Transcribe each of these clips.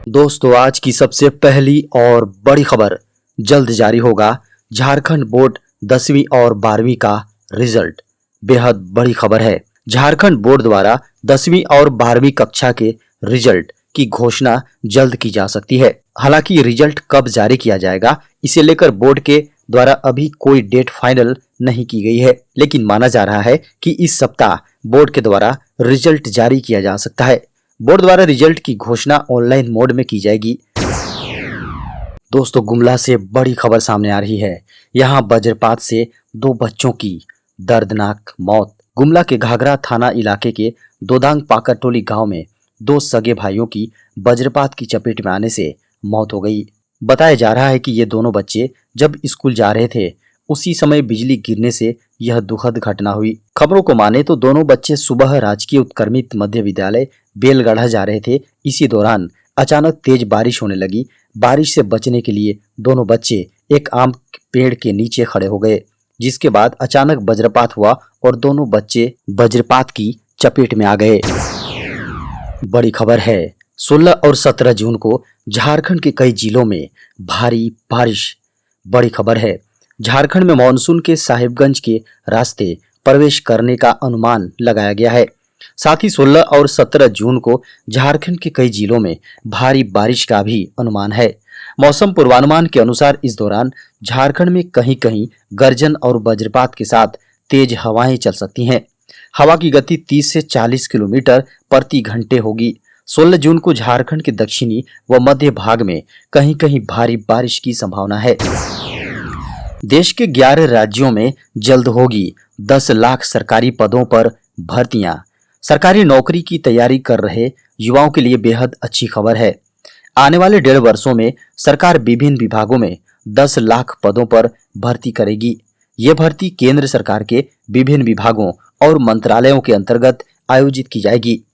दोस्तों, आज की सबसे पहली और बड़ी खबर जल्द जारी होगा। झारखंड बोर्ड 10वीं और 12वीं का रिजल्ट। बेहद बड़ी खबर है। झारखंड बोर्ड द्वारा 10वीं और 12वीं कक्षा के रिजल्ट की घोषणा जल्द की जा सकती है। हालांकि रिजल्ट कब जारी किया जाएगा, इसे लेकर बोर्ड के द्वारा अभी कोई डेट फाइनल नहीं की गई है, लेकिन माना जा रहा है कि इस सप्ताह बोर्ड के द्वारा रिजल्ट जारी किया जा सकता है। बोर्ड द्वारा रिजल्ट की घोषणा ऑनलाइन मोड में की जाएगी। दोस्तों, गुमला से बड़ी खबर सामने आ रही है। यहां वज्रपात से 2 बच्चों की दर्दनाक मौत। गुमला के घाघरा थाना इलाके के दोदांग पाकरटोली गांव में 2 सगे भाइयों की वज्रपात की चपेट में आने से मौत हो गई। बताया जा रहा है कि ये दोनों बच्चे जब स्कूल जा रहे थे, उसी समय बिजली गिरने से यह दुखद घटना हुई। खबरों को माने तो दोनों बच्चे सुबह राजकीय उत्क्रमित मध्य विद्यालय बेलगढ़ा जा रहे थे। इसी दौरान अचानक तेज बारिश होने लगी। बारिश से बचने के लिए दोनों बच्चे एक आम पेड़ के नीचे खड़े हो गए, जिसके बाद अचानक वज्रपात हुआ और दोनों बच्चे वज्रपात की चपेट में आ गए। बड़ी खबर है, 16 और 17 जून को झारखंड के कई जिलों में भारी बारिश। बड़ी खबर है, झारखंड में मानसून के साहिबगंज के रास्ते प्रवेश करने का अनुमान लगाया गया है। साथ ही 16 और 17 जून को झारखंड के कई जिलों में भारी बारिश का भी अनुमान है। मौसम पूर्वानुमान के अनुसार इस दौरान झारखंड में कहीं-कहीं गर्जन और वज्रपात के साथ तेज हवाएं चल सकती हैं। हवा की गति 30 से 40 किलोमीटर प्रति घंटे होगी। 16 जून को झारखंड के दक्षिणी व मध्य भाग में कहीं-कहीं भारी बारिश की संभावना है। देश के 11 राज्यों में जल्द होगी 10 लाख सरकारी पदों पर भर्तियां। सरकारी नौकरी की तैयारी कर रहे युवाओं के लिए बेहद अच्छी खबर है। आने वाले 1.5 वर्षों में सरकार विभिन्न विभागों में 10 लाख पदों पर भर्ती करेगी। ये भर्ती केंद्र सरकार के विभिन्न विभागों और मंत्रालयों के अंतर्गत आयोजित की जाएगी।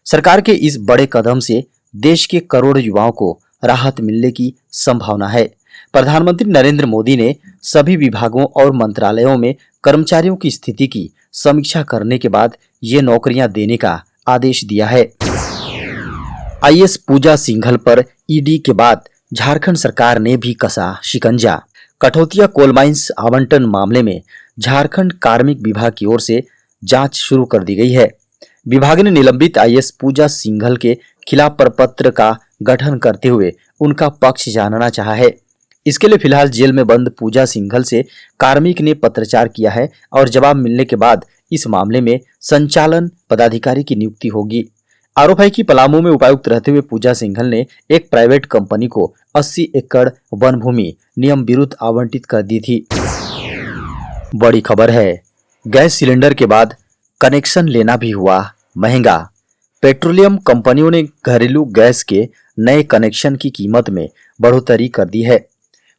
सरकार के इस बड़े कदम से देश के करोड़ों युवाओं को राहत मिलने की संभावना है। प्रधानमंत्री नरेंद्र मोदी ने सभी विभागों और मंत्रालयों में कर्मचारियों की स्थिति की समीक्षा करने के बाद ये नौकरियां देने का आदेश दिया है। आईएएस पूजा सिंघल पर ईडी के बाद झारखंड सरकार ने भी कसा शिकंजा। कठौतिया कोल माइंस आवंटन मामले में झारखंड कार्मिक विभाग की ओर से जांच शुरू कर दी गई है। विभाग ने निलंबित आईएएस पूजा सिंघल के खिलाफ प्रपत्र का गठन करते हुए उनका पक्ष जानना चाहा है। इसके लिए फिलहाल जेल में बंद पूजा सिंघल से कार्मिक ने पत्राचार किया है और जवाब मिलने के बाद इस मामले में संचालन पदाधिकारी की नियुक्ति होगी। आरोप है कि पलामू में उपायुक्त रहते हुए पूजा सिंघल ने एक प्राइवेट कंपनी को 80 एकड़ वन भूमि नियम विरुद्ध आवंटित कर दी थी। बड़ी खबर है, गैस सिलेंडर के बाद कनेक्शन लेना भी हुआ महंगा। पेट्रोलियम कंपनियों ने घरेलू गैस के नए कनेक्शन की कीमत में बढ़ोतरी कर दी है।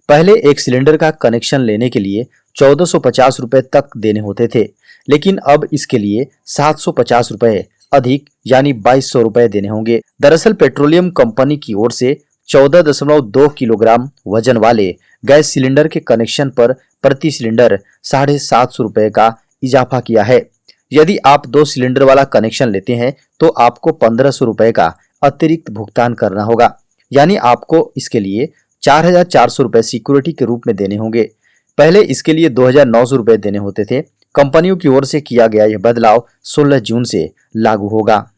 पहले एक सिलेंडर का कनेक्शन लेने के लिए 1450 रुपए तक देने होते थे, लेकिन अब इसके लिए 750 रुपए अधिक यानी 2200 रुपए देने होंगे। दरअसल पेट्रोलियम कंपनी की ओर से 14.2 किलोग्राम वजन वाले गैस सिलेंडर के कनेक्शन पर प्रति सिलेंडर 750 रुपए का इजाफा किया है। यदि आप 2 सिलेंडर वाला कनेक्शन लेते हैं तो आपको 1500 रुपए का अतिरिक्त भुगतान करना होगा, यानी आपको इसके लिए 4400 रुपए सिक्योरिटी के रूप में देने होंगे। पहले इसके लिए 2900 रुपए देने होते थे। कंपनियों की ओर से किया गया यह बदलाव 16 जून से लागू होगा।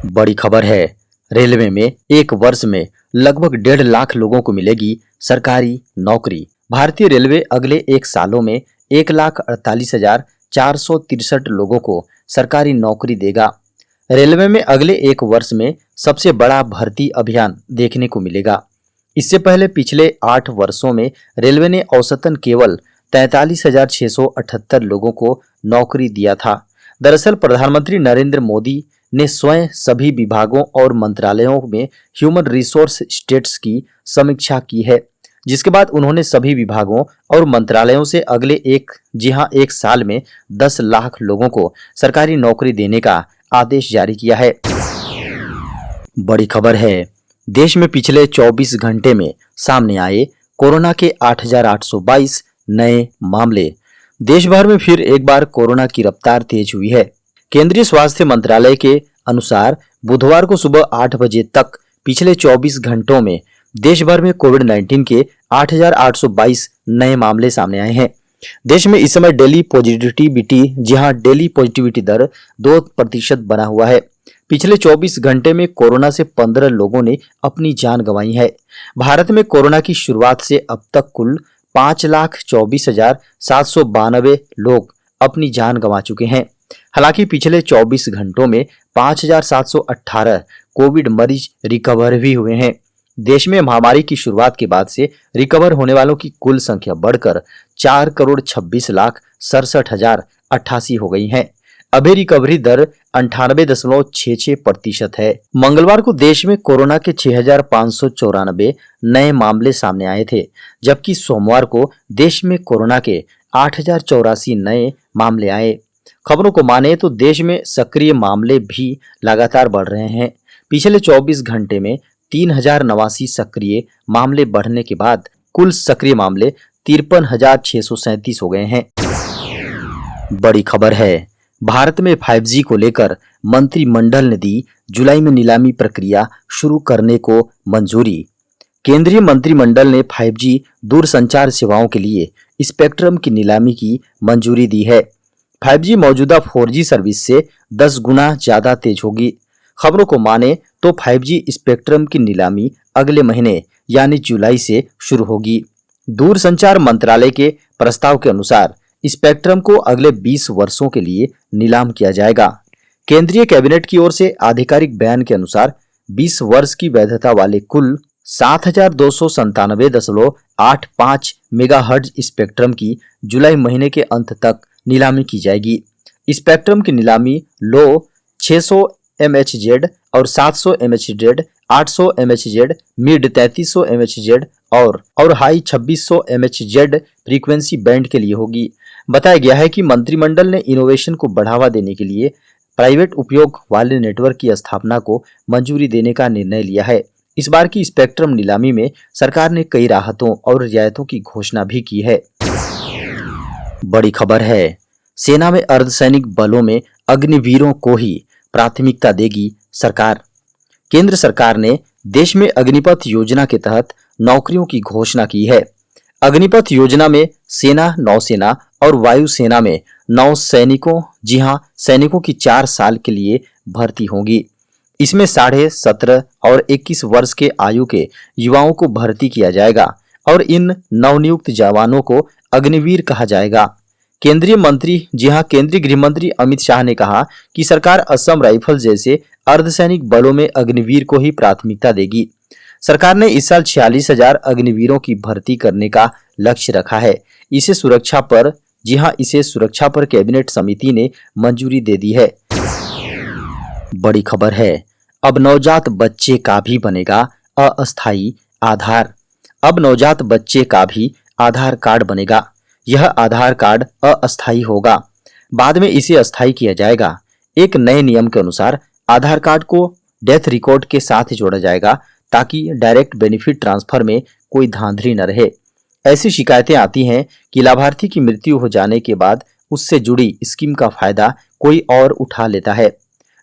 बड़ी खबर है, रेलवे में एक वर्ष में लगभग 1.5 लाख लोगों को मिलेगी सरकारी नौकरी। भारतीय रेलवे अगले 1 सालों में 1,48,463 लोगों को सरकारी नौकरी देगा। रेलवे में अगले 1 वर्ष में सबसे बड़ा भर्ती अभियान देखने को मिलेगा। इससे पहले पिछले 8 वर्षों में रेलवे ने औसतन केवल 43,678 लोगों को नौकरी दिया था। दरअसल प्रधानमंत्री नरेंद्र मोदी ने स्वयं सभी विभागों और मंत्रालयों में ह्यूमन रिसोर्स स्टेट्स की समीक्षा की है, जिसके बाद उन्होंने सभी विभागों और मंत्रालयों से अगले एक साल में 10 लाख लोगों को सरकारी नौकरी देने का आदेश जारी किया है। बड़ी खबर है, देश में पिछले 24 घंटे में सामने आए कोरोना के 8,822 नए मामले। देश भर में फिर एक बार कोरोना की रफ्तार तेज हुई है। केंद्रीय स्वास्थ्य मंत्रालय के अनुसार बुधवार को सुबह 8 बजे तक पिछले 24 घंटों में देश भर में कोविड-19 के 8,822 नए मामले सामने आए हैं। देश में इस समय डेली पॉजिटिविटी दर 2% बना हुआ है। पिछले 24 घंटे में कोरोना से 15 लोगों ने अपनी जान गंवाई है। भारत में कोरोना की शुरुआत से अब तक कुल 5,24,792 लोग अपनी जान गंवा चुके हैं। हालांकि पिछले 24 घंटों में 5,718 कोविड मरीज रिकवर भी हुए हैं। देश में महामारी की शुरुआत के बाद से रिकवर होने वालों की कुल संख्या बढ़कर 4,26,67,088 हो गई है। अभी रिकवरी दर 98.66% है। मंगलवार को देश में कोरोना के 6,594 नए मामले सामने आए थे, जबकि सोमवार को देश में कोरोना के 8,084 नए मामले आए। खबरों को माने तो देश में सक्रिय मामले भी लगातार बढ़ रहे हैं। पिछले 24 घंटे में 3,089 सक्रिय मामले बढ़ने के बाद कुल सक्रिय मामले 53,637 हो गए हैं। बड़ी खबर है, भारत में 5G को लेकर मंत्रिमंडल ने दी जुलाई में नीलामी प्रक्रिया शुरू करने को मंजूरी। केंद्रीय मंत्रिमंडल ने 5G दूरसंचार सेवाओं के लिए स्पेक्ट्रम की नीलामी की मंजूरी दी है। 5G मौजूदा 4G सर्विस से 10 गुना ज्यादा तेज होगी। खबरों को माने तो 5G स्पेक्ट्रम की नीलामी अगले महीने यानी जुलाई से शुरू होगी। दूरसंचार मंत्रालय के प्रस्ताव के अनुसार स्पेक्ट्रम को अगले 20 वर्षों के लिए नीलाम किया जाएगा। केंद्रीय कैबिनेट की ओर से आधिकारिक बयान के अनुसार 20 वर्ष की वैधता वाले कुल 7,297.85 मेगाहर्ट्ज स्पेक्ट्रम की जुलाई महीने के अंत तक नीलामी की जाएगी। स्पेक्ट्रम की नीलामी लो 600 MHz और 700 MHz, 800 MHz, मिड 3300 MHz और हाई 2600 MHz फ्रीक्वेंसी बैंड के लिए होगी। बताया गया है कि मंत्रिमंडल ने इनोवेशन को बढ़ावा देने के लिए प्राइवेट उपयोग वाले नेटवर्क की स्थापना को मंजूरी देने का निर्णय लिया है। इस बार की स्पेक्ट्रम नीलामी में सरकार ने कई राहतों और रियायतों की घोषणा भी की है। बड़ी खबर है, सेना में अर्धसैनिक बलों में अग्निवीरों को ही प्राथमिकता देगी सरकार। केंद्र सरकार ने देश में अग्निपथ योजना के तहत नौकरियों की घोषणा की है। अग्निपथ योजना में सेना, नौसेना और वायुसेना में 9 सैनिकों, जी हां, सैनिकों की 4 साल के लिए भर्ती होगी। इसमें 17.5 और 21 वर्ष के आयु के युवाओं को भर्ती किया जाएगा और इन नवनियुक्त जवानों को अग्निवीर कहा जाएगा। केंद्रीय गृह मंत्री अमित शाह ने कहा कि सरकार असम राइफल जैसे अर्धसैनिक बलों में अग्निवीर को ही प्राथमिकता देगी। सरकार ने इस साल 46,000 अग्निवीरों की भर्ती करने का लक्ष्य रखा है। इसे सुरक्षा पर कैबिनेट समिति ने मंजूरी दे दी है। बड़ी खबर है, अब नवजात बच्चे का भी बनेगा अस्थायी आधार। अब नवजात बच्चे का भी आधार कार्ड बनेगा। यह आधार कार्ड अस्थायी होगा, बाद में इसे अस्थायी किया जाएगा। एक नए नियम के अनुसार आधार कार्ड को डेथ रिकॉर्ड के साथ जोड़ा जाएगा ताकि डायरेक्ट बेनिफिट ट्रांसफर में कोई धांधली न रहे। ऐसी शिकायतें आती हैं कि लाभार्थी की मृत्यु हो जाने के बाद उससे जुड़ी स्कीम का फायदा कोई और उठा लेता है।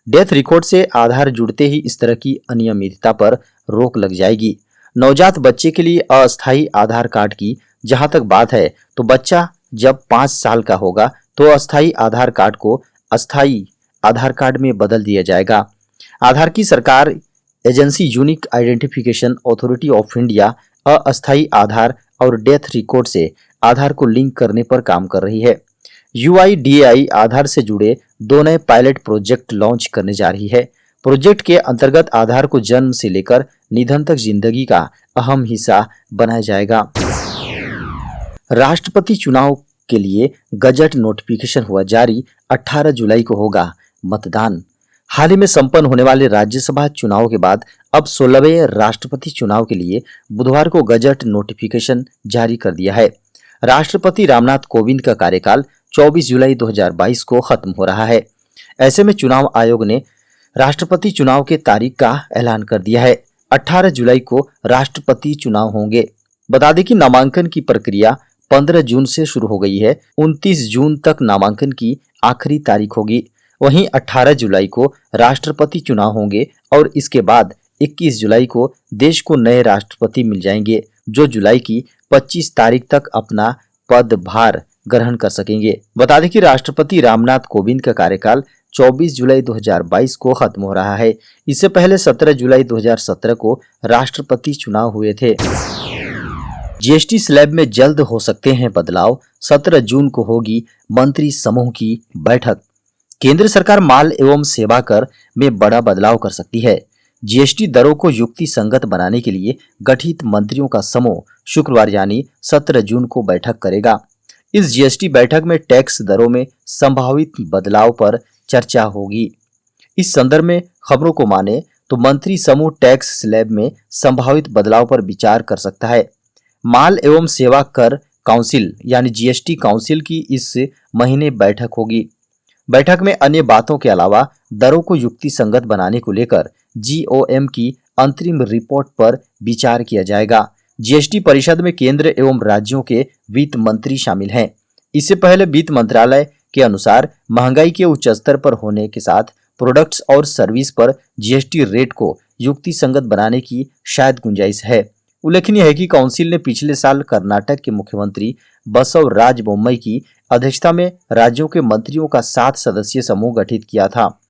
डेथ रिकॉर्ड से आधार जुड़ते ही इस तरह की अनियमितता पर रोक लग जाएगी। नवजात बच्चे के लिए अस्थायी आधार कार्ड की जहां तक बात है, तो बच्चा जब 5 साल का होगा तो अस्थायी आधार कार्ड को अस्थायी आधार कार्ड में बदल दिया जाएगा। आधार की सरकार agency unique identification authority of India अस्थायी आधार और डेथ रिकॉर्ड से आधार को लिंक करने पर काम कर रही है। UIDAI आधार से जुड़े 2 नए पायलट प्रोजेक्ट लॉन्च करने जा रही है। प्रोजेक्ट के अंतर्गत आधार को जन्म से लेकर निधन तक जिंदगी का अहम हिस्सा बनाया जाएगा। राष्ट्रपति चुनाव के लिए गजट नोटिफिकेशन हुआ जारी, 18 जुलाई को होगा मतदान। हाल ही में संपन्न होने वाले राज्यसभा चुनाव के बाद अब 16वें राष्ट्रपति चुनाव के लिए बुधवार को गजट नोटिफिकेशन जारी कर दिया है। राष्ट्रपति रामनाथ कोविंद का कार्यकाल 24 जुलाई 2022 को खत्म हो रहा है। ऐसे में चुनाव आयोग ने राष्ट्रपति चुनाव के तारीख का ऐलान कर दिया है। 18 जुलाई को राष्ट्रपति चुनाव होंगे। बता दें कि नामांकन की प्रक्रिया 15 जून से शुरू हो गई है। 29 जून तक नामांकन की आखिरी तारीख होगी। वहीं 18 जुलाई को राष्ट्रपति चुनाव होंगे और इसके बाद 21 जुलाई को देश को नए राष्ट्रपति मिल जाएंगे, जो जुलाई की 25 तारीख तक अपना पदभार ग्रहण कर सकेंगे। बता दें कि राष्ट्रपति रामनाथ कोविंद का कार्यकाल 24 जुलाई 2022 को खत्म हो रहा है। इससे पहले 17 जुलाई 2017 को राष्ट्रपति चुनाव हुए थे। जीएसटी स्लैब में जल्द हो सकते हैं बदलाव, 17 जून को होगी मंत्री समूह की बैठक। केंद्र सरकार माल एवं सेवा कर में बड़ा बदलाव कर सकती है। जीएसटी दरों को युक्ति संगत बनाने के लिए गठित मंत्रियों का समूह शुक्रवार यानी 17 जून को बैठक करेगा। इस जीएसटी बैठक में टैक्स दरों में संभावित बदलाव पर चर्चा होगी। इस संदर्भ में खबरों को माने तो मंत्री समूह टैक्स स्लैब में संभावित बदलाव पर विचार कर सकता है। माल एवं सेवा कर काउंसिल यानी जीएसटी काउंसिल की इस महीने बैठक होगी। बैठक में अन्य बातों के अलावा दरों को युक्ति संगत बनाने को लेकर जीओएम की अंतरिम रिपोर्ट पर विचार किया जाएगा। जीएसटी परिषद में केंद्र एवं राज्यों के वित्त मंत्री शामिल हैं। इससे पहले वित्त मंत्रालय के अनुसार महंगाई के उच्च स्तर पर होने के साथ प्रोडक्ट्स और सर्विस पर जीएसटी रेट को युक्ति संगत बनाने की शायद गुंजाइश है। उल्लेखनीय है कि काउंसिल ने पिछले साल कर्नाटक के मुख्यमंत्री बसवराज बोम्मई की अध्यक्षता में राज्यों के मंत्रियों का 7 सदस्यीय समूह गठित किया था।